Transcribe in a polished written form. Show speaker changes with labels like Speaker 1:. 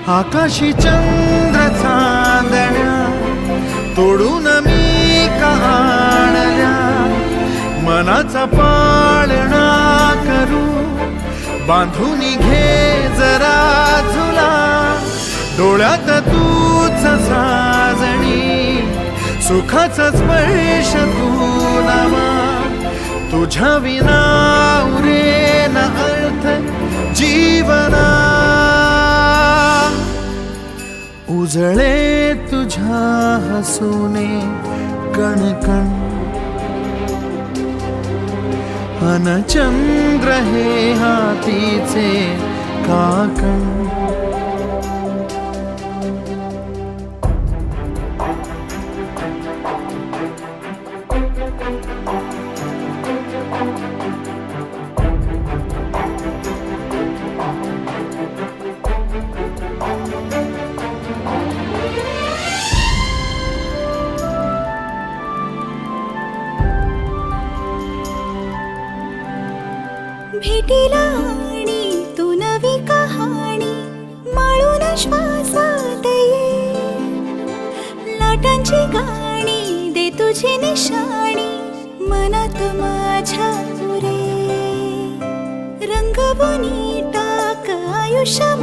Speaker 1: आकाशी चंद्र चांदण्या तोडून मी आणल्या, मनाचा पाळणा करू बांधून घे जरा झुला, डोळ्यात तूच साजणी सुखाचा स्पर्श तू नामा, तुझ्या विना उरेन अर्थ जीवना, उजळे तुझ्या हसूने कणकण, अन चंद्र हे हातीचे काकण,
Speaker 2: भेटीला आणि तू नवी कहाणी माळून श्वासात ये, लाटांची गाणी दे तुझी निशाणी मनात माझ्या पुरे, रंगवून टाक आयुष्य